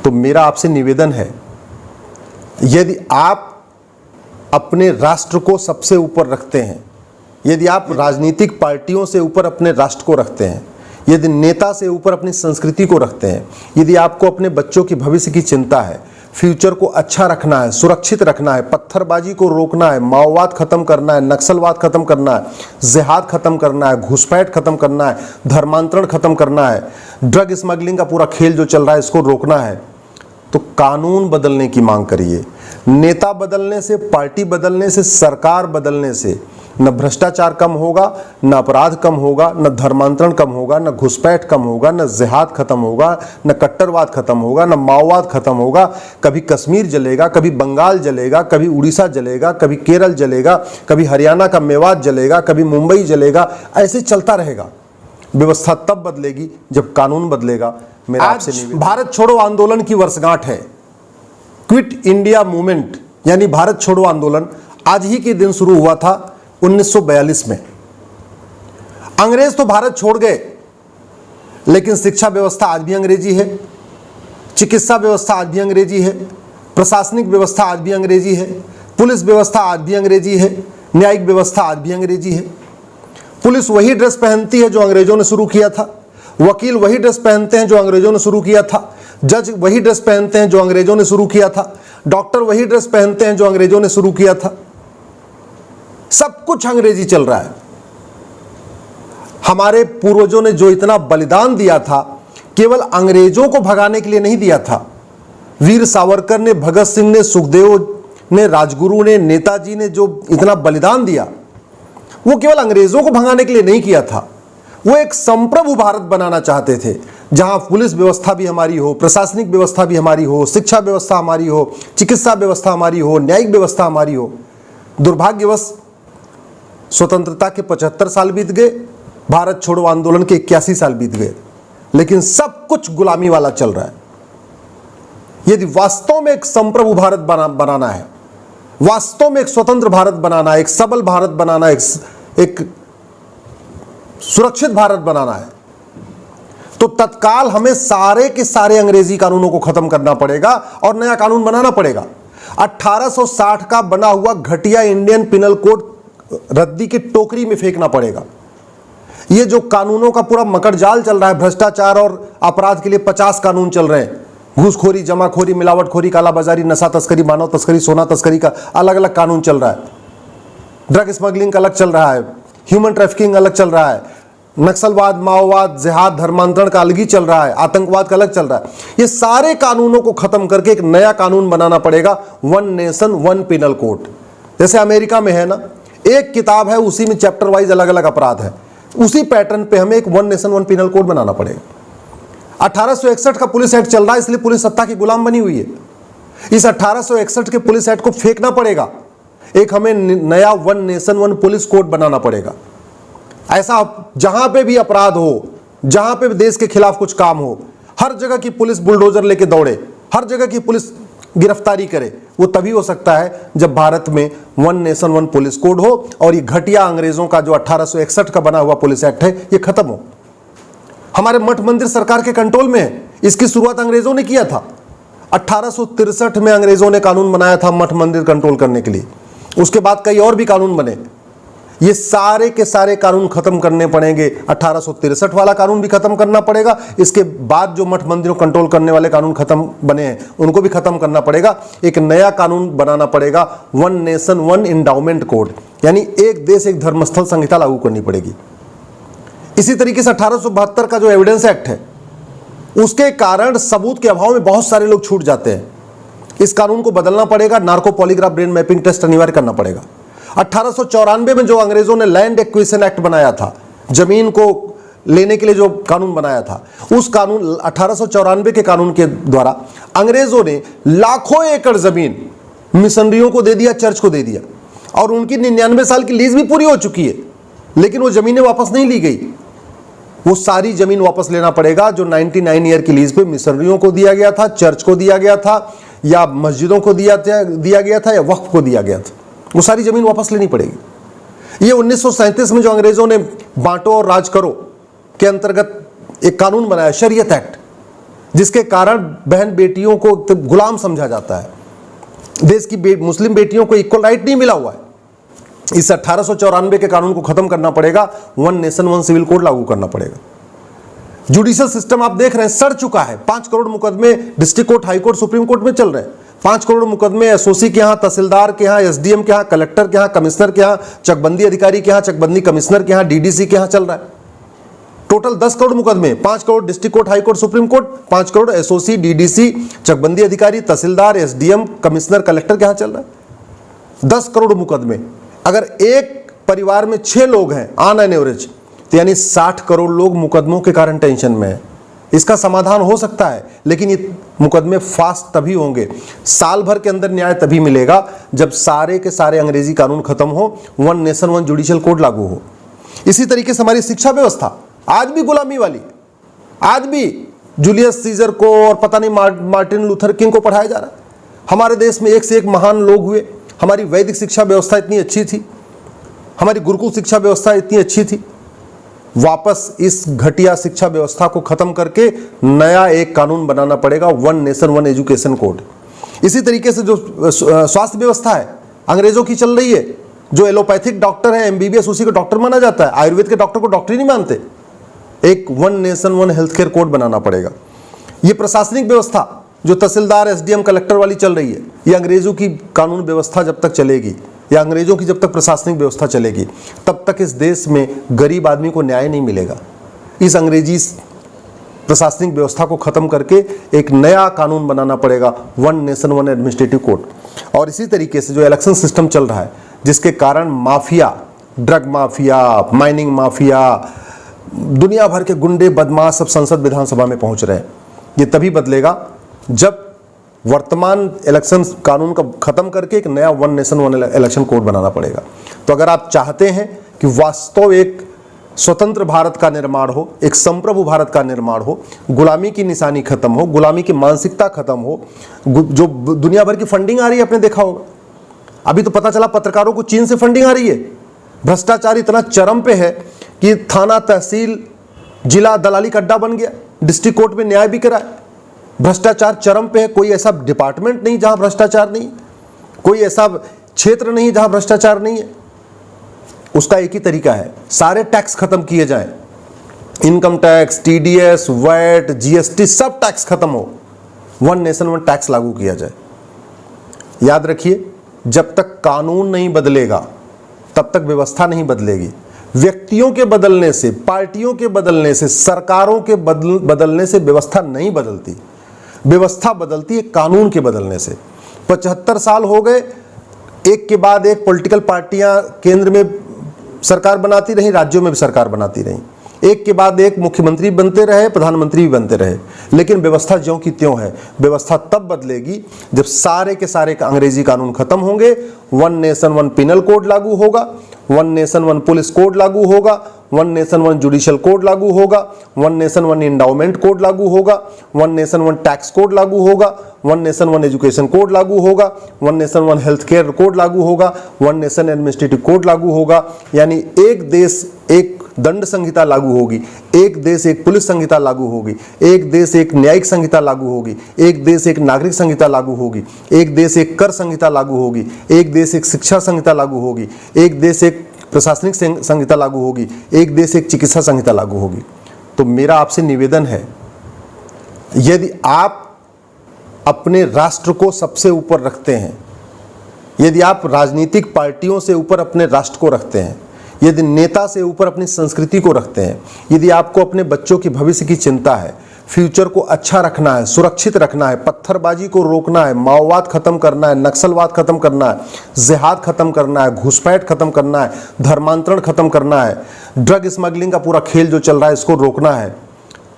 तो मेरा आपसे निवेदन है, यदि आप अपने राष्ट्र को सबसे ऊपर रखते हैं, यदि आप राजनीतिक पार्टियों से ऊपर अपने राष्ट्र को रखते हैं, यदि नेता से ऊपर अपनी संस्कृति को रखते हैं, यदि आपको अपने बच्चों की भविष्य की चिंता है, फ्यूचर को अच्छा रखना है, सुरक्षित रखना है, पत्थरबाजी को रोकना है, माओवाद खत्म करना है, नक्सलवाद खत्म करना है, जिहाद खत्म करना है, घुसपैठ खत्म करना है, धर्मांतरण खत्म करना है, ड्रग स्मगलिंग का पूरा खेल जो चल रहा है इसको रोकना है, तो कानून बदलने की मांग करिए। नेता बदलने से, पार्टी बदलने से, सरकार बदलने से न भ्रष्टाचार कम होगा, न अपराध कम होगा, न धर्मांतरण कम होगा, न घुसपैठ कम होगा, न जिहाद खत्म होगा, न कट्टरवाद खत्म होगा, न माओवाद खत्म होगा। कभी कश्मीर जलेगा, कभी बंगाल जलेगा, कभी उड़ीसा जलेगा, कभी केरल जलेगा, कभी हरियाणा का मेवात जलेगा, कभी मुंबई जलेगा, ऐसे चलता रहेगा। व्यवस्था तब बदलेगी जब कानून बदलेगा। मेरा आपसे भारत छोड़ो आंदोलन की वर्षगांठ है। क्विट इंडिया मूवमेंट यानी भारत छोड़ो आंदोलन आज ही के दिन शुरू हुआ था 1942 में। अंग्रेज तो भारत छोड़ गए, लेकिन शिक्षा व्यवस्था आज भी अंग्रेजी है, चिकित्सा व्यवस्था आज भी अंग्रेजी है, प्रशासनिक व्यवस्था आज भी अंग्रेजी है, पुलिस व्यवस्था आज भी अंग्रेजी है, न्यायिक व्यवस्था आज भी अंग्रेजी है। पुलिस वही ड्रेस पहनती है जो अंग्रेजों ने शुरू किया था, वकील वही ड्रेस पहनते हैं जो अंग्रेजों ने शुरू किया था, जज वही ड्रेस पहनते हैं जो अंग्रेजों ने शुरू किया था, डॉक्टर वही ड्रेस पहनते हैं जो अंग्रेजों ने शुरू किया था। सब कुछ अंग्रेजी चल रहा है। हमारे पूर्वजों ने जो इतना बलिदान दिया था, केवल अंग्रेजों को भगाने के लिए नहीं दिया था। वीर सावरकर ने, भगत सिंह ने, सुखदेव ने, राजगुरु ने, नेताजी ने जो इतना बलिदान दिया, वो केवल अंग्रेजों को भगाने के लिए नहीं किया था। वो एक संप्रभु भारत बनाना चाहते थे, जहां पुलिस व्यवस्था भी हमारी हो, प्रशासनिक व्यवस्था भी हमारी हो, शिक्षा व्यवस्था हमारी हो, चिकित्सा व्यवस्था हमारी हो, न्यायिक व्यवस्था हमारी हो। दुर्भाग्यवश स्वतंत्रता के 75 साल बीत गए, भारत छोड़ो आंदोलन के 81 साल बीत गए, लेकिन सब कुछ गुलामी वाला चल रहा है। यदि वास्तव में एक संप्रभु भारत बनाना है, वास्तव में एक स्वतंत्र भारत बनाना है, एक सबल भारत बनाना है, एक सुरक्षित भारत बनाना है, तो तत्काल हमें सारे के सारे अंग्रेजी कानूनों को खत्म करना पड़ेगा और नया कानून बनाना पड़ेगा। 1860 का बना हुआ घटिया इंडियन पिनल कोड रद्दी की टोकरी में फेंकना पड़ेगा। ये जो कानूनों का पूरा मकड़जाल चल रहा है, भ्रष्टाचार और अपराध के लिए 50 कानून चल रहे हैं, घूसखोरी, जमाखोरी, मिलावटखोरी, कालाबाजारी, नशा तस्करी, मानव तस्करी, सोना तस्करी का अलग अलग कानून चल रहा है, ड्रग स्मगलिंग का अलग चल रहा है, ह्यूमन ट्रैफिकिंग अलग चल रहा है, नक्सलवाद, माओवाद, जिहाद, धर्मांतरण का अलग ही चल रहा है, आतंकवाद का अलग चल रहा है। ये सारे कानूनों को खत्म करके एक नया कानून बनाना पड़ेगा, one nation one penal code. जैसे अमेरिका में है ना, एक किताब है, उसी में चैप्टर वाइज अलग अलग अपराध है, उसी पैटर्न पे हमें एक one nation one penal code बनाना पड़ेगा। 1861 का पुलिस एक्ट चल रहा है, इसलिए पुलिस सत्ता की गुलाम बनी हुई है। इस 1861 के पुलिस एक्ट को फेंकना पड़ेगा, एक हमें नया one nation one police code बनाना पड़ेगा। ऐसा जहां पे भी अपराध हो, जहां पे भी देश के खिलाफ कुछ काम हो, हर जगह की पुलिस बुलडोजर लेके दौड़े, हर जगह की पुलिस गिरफ्तारी करे, वो तभी हो सकता है जब भारत में one nation one police code हो और ये घटिया अंग्रेजों का जो 1861 का बना हुआ पुलिस एक्ट है ये खत्म हो। हमारे मठ मंदिर सरकार के कंट्रोल में है, इसकी शुरुआत अंग्रेजों ने किया था। 1863 में अंग्रेजों ने कानून बनाया था मठ मंदिर कंट्रोल करने के लिए, उसके बाद कई और भी कानून बने। ये सारे के सारे कानून खत्म करने पड़ेंगे। 1863 वाला कानून भी खत्म करना पड़ेगा, इसके बाद जो मठ मंदिरों कंट्रोल करने वाले कानून खत्म बने हैं उनको भी खत्म करना पड़ेगा। एक नया कानून बनाना पड़ेगा, one nation one endowment code, यानी एक देश एक धर्मस्थल संहिता लागू करनी पड़ेगी। इसी तरीके से 1872 का जो एविडेंस एक्ट है, उसके कारण सबूत के अभाव में बहुत सारे लोग छूट जाते हैं। इस कानून को बदलना पड़ेगा, narco polygraph brain mapping test अनिवार्य करना पड़ेगा। 1894 में जो अंग्रेजों ने लैंड एक्विजिशन एक्ट बनाया था, जमीन को लेने के लिए जो कानून बनाया था, उस कानून 1894 के कानून के द्वारा अंग्रेजों ने लाखों एकड़ जमीन मिशनरियों को दे दिया, चर्च को दे दिया, और उनकी 99 साल की लीज भी पूरी हो चुकी है, लेकिन वो जमीनें वापस नहीं ली गई। वो सारी जमीन वापस लेना पड़ेगा जो 99 ईयर की लीज पे मिशनरियों को दिया गया था, चर्च को दिया गया था, या मस्जिदों को दिया गया था, या वक्फ को दिया गया था। वो सारी जमीन वापस लेनी पड़ेगी। ये 1937 में जो अंग्रेजों ने बांटो और राज करो के अंतर्गत एक कानून बनाया, शरीयत एक्ट, जिसके कारण बहन बेटियों को गुलाम समझा जाता है। देश की मुस्लिम बेटियों को इक्वल राइट नहीं मिला हुआ है। इस 1894 के कानून को खत्म करना पड़ेगा, one nation one civil code लागू करना पड़ेगा। जुडिशियल सिस्टम आप देख रहे हैं सड़ चुका है। 5 करोड़ मुकदमे district court, high court, supreme court में चल रहे हैं। 5 करोड़ मुकदमे एसओसी के यहाँ, तहसीलदार के यहाँ, एसडीएम के यहाँ, कलेक्टर के यहाँ, कमिश्नर के यहाँ, चकबंदी अधिकारी के यहाँ, चकबंदी कमिश्नर के यहाँ, डीडीसी के यहाँ चल रहा है। टोटल 10 करोड़ मुकदमे, 5 crore district court, high court, supreme court, 5 crore SOC, DDC, चकबंदी अधिकारी, तहसीलदार, एसडीएम, कमिश्नर, कलेक्टर के यहाँ चल रहा है। 10 करोड़ मुकदमे। अगर एक परिवार में 6 लोग हैं ऑन एन एवरेज, तो यानी 60 करोड़ लोग मुकदमों के कारण टेंशन में है। इसका समाधान हो सकता है, लेकिन ये मुकदमे फास्ट तभी होंगे, साल भर के अंदर न्याय तभी मिलेगा जब सारे के सारे अंग्रेजी कानून खत्म हो, one nation one judicial code लागू हो। इसी तरीके से हमारी शिक्षा व्यवस्था आज भी गुलामी वाली, आज भी जूलियस सीजर को और पता नहीं मार्टिन लूथर किंग को पढ़ाया जा रहा है। हमारे देश में एक से एक महान लोग हुए। हमारी वैदिक शिक्षा व्यवस्था इतनी अच्छी थी, हमारी गुरुकुल शिक्षा व्यवस्था इतनी अच्छी थी। वापस इस घटिया शिक्षा व्यवस्था को खत्म करके नया एक कानून बनाना पड़ेगा, one nation one education code. इसी तरीके से जो स्वास्थ्य व्यवस्था है अंग्रेजों की चल रही है, जो एलोपैथिक डॉक्टर है एमबीबीएस उसी को डॉक्टर माना जाता है, आयुर्वेद के डॉक्टर को डॉक्टर ही नहीं मानते। एक one nation one health care code बनाना पड़ेगा। ये प्रशासनिक व्यवस्था जो तहसीलदार एसडीएम कलेक्टर वाली चल रही है, ये अंग्रेजों की कानून व्यवस्था जब तक चलेगी या अंग्रेजों की जब तक प्रशासनिक व्यवस्था चलेगी, तब तक इस देश में गरीब आदमी को न्याय नहीं मिलेगा। इस अंग्रेजी प्रशासनिक व्यवस्था को खत्म करके एक नया कानून बनाना पड़ेगा, one nation one administrative code. और इसी तरीके से जो इलेक्शन सिस्टम चल रहा है, जिसके कारण mafia, drug mafia, mining mafia, दुनिया भर के गुंडे बदमाश सब संसद विधानसभा में पहुंच रहे हैं, ये तभी बदलेगा जब वर्तमान इलेक्शन कानून का खत्म करके एक नया one nation one election code बनाना पड़ेगा। तो अगर आप चाहते हैं कि वास्तव एक स्वतंत्र भारत का निर्माण हो, एक संप्रभु भारत का निर्माण हो, गुलामी की निशानी खत्म हो, गुलामी की मानसिकता खत्म हो, जो दुनिया भर की फंडिंग आ रही है आपने देखा होगा, अभी तो पता चला पत्रकारों को चीन से फंडिंग आ रही है। भ्रष्टाचार इतना चरम पे है कि थाना, तहसील, जिला दलाली का अड्डा बन गया, डिस्ट्रिक्ट कोर्ट में न्याय भी करा है। भ्रष्टाचार चरम पे है, कोई ऐसा डिपार्टमेंट नहीं जहां भ्रष्टाचार नहीं, कोई ऐसा क्षेत्र नहीं जहां भ्रष्टाचार नहीं है। उसका एक ही तरीका है, सारे टैक्स खत्म किए जाएं, income tax, TDS, VAT, GST, सब टैक्स खत्म हो, वन नेशन वन टैक्स लागू किया जाए। याद रखिए, जब तक कानून नहीं बदलेगा तब तक व्यवस्था नहीं बदलेगी। व्यक्तियों के बदलने से, पार्टियों के बदलने से, सरकारों के बदलने से व्यवस्था नहीं बदलती। व्यवस्था बदलती है कानून के बदलने से। 75 साल हो गए, एक के बाद एक पॉलिटिकल पार्टियां केंद्र में सरकार बनाती रही, राज्यों में भी सरकार बनाती रही, एक के बाद एक मुख्यमंत्री बनते रहे, प्रधानमंत्री भी बनते रहे, लेकिन व्यवस्था ज्यों की त्यों है। व्यवस्था तब बदलेगी जब सारे के सारे अंग्रेजी कानून खत्म होंगे, one nation one penal code लागू होगा, one nation one police code लागू होगा, one nation one judicial code लागू होगा, one nation one endowment code लागू होगा, one nation one tax code लागू होगा, one nation one education code लागू होगा, one nation one health care code लागू होगा, वन नेशन एडमिनिस्ट्रेटिव कोड लागू होगा। यानी एक देश एक दंड संहिता लागू होगी, एक देश एक पुलिस संहिता लागू होगी, एक देश एक न्यायिक संहिता लागू होगी, एक देश एक नागरिक संहिता लागू होगी, एक देश एक कर संहिता लागू होगी, एक देश एक शिक्षा संहिता लागू होगी, एक देश एक प्रशासनिक संहिता लागू होगी, एक देश एक चिकित्सा संहिता लागू होगी। तो मेरा आपसे निवेदन है, यदि आप अपने राष्ट्र को सबसे ऊपर रखते हैं, यदि आप राजनीतिक पार्टियों से ऊपर अपने राष्ट्र को रखते हैं, यदि नेता से ऊपर अपनी संस्कृति को रखते हैं, यदि आपको अपने बच्चों की भविष्य की चिंता है, फ्यूचर को अच्छा रखना है, सुरक्षित रखना है, पत्थरबाजी को रोकना है, माओवाद खत्म करना है, नक्सलवाद खत्म करना है, जिहाद खत्म करना है, घुसपैठ खत्म करना है, धर्मांतरण खत्म करना है, ड्रग स्मगलिंग का पूरा खेल जो चल रहा है इसको रोकना है,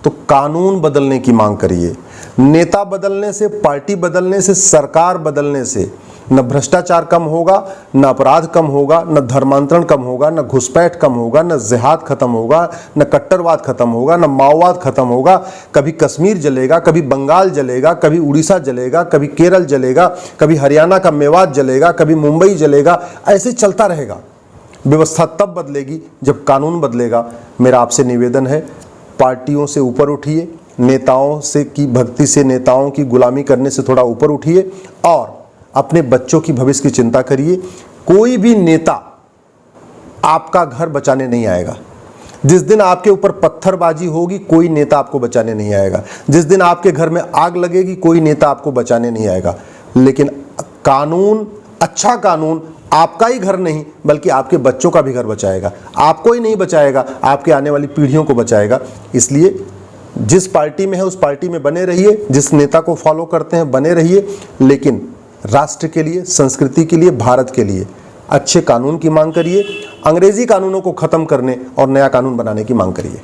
तो कानून बदलने की मांग करिए। नेता बदलने से, पार्टी बदलने से, सरकार बदलने से न भ्रष्टाचार कम होगा, न अपराध कम होगा, न धर्मांतरण कम होगा, न घुसपैठ कम होगा, न जिहाद खत्म होगा, न कट्टरवाद खत्म होगा, न माओवाद खत्म होगा। कभी कश्मीर जलेगा, कभी बंगाल जलेगा, कभी उड़ीसा जलेगा, कभी केरल जलेगा, कभी हरियाणा का मेवात जलेगा, कभी मुंबई जलेगा, ऐसे चलता रहेगा। व्यवस्था तब बदलेगी जब कानून बदलेगा। मेरा आपसे निवेदन है, पार्टियों से ऊपर उठिए, नेताओं से की भक्ति से, नेताओं की गुलामी करने से थोड़ा ऊपर उठिए और अपने बच्चों की भविष्य की चिंता करिए। कोई भी नेता आपका घर बचाने नहीं आएगा। जिस दिन आपके ऊपर पत्थरबाजी होगी, कोई नेता आपको बचाने नहीं आएगा। जिस दिन आपके घर में आग लगेगी, कोई नेता आपको बचाने नहीं आएगा। लेकिन कानून, अच्छा कानून आपका ही घर नहीं बल्कि आपके बच्चों का भी घर बचाएगा। आपको ही नहीं बचाएगा, आपके आने वाली पीढ़ियों को बचाएगा। इसलिए जिस पार्टी में है उस पार्टी में बने रहिए, जिस नेता को फॉलो करते हैं बने रहिए, लेकिन राष्ट्र के लिए, संस्कृति के लिए, भारत के लिए अच्छे कानून की मांग करिए। अंग्रेजी कानूनों को खत्म करने और नया कानून बनाने की मांग करिए।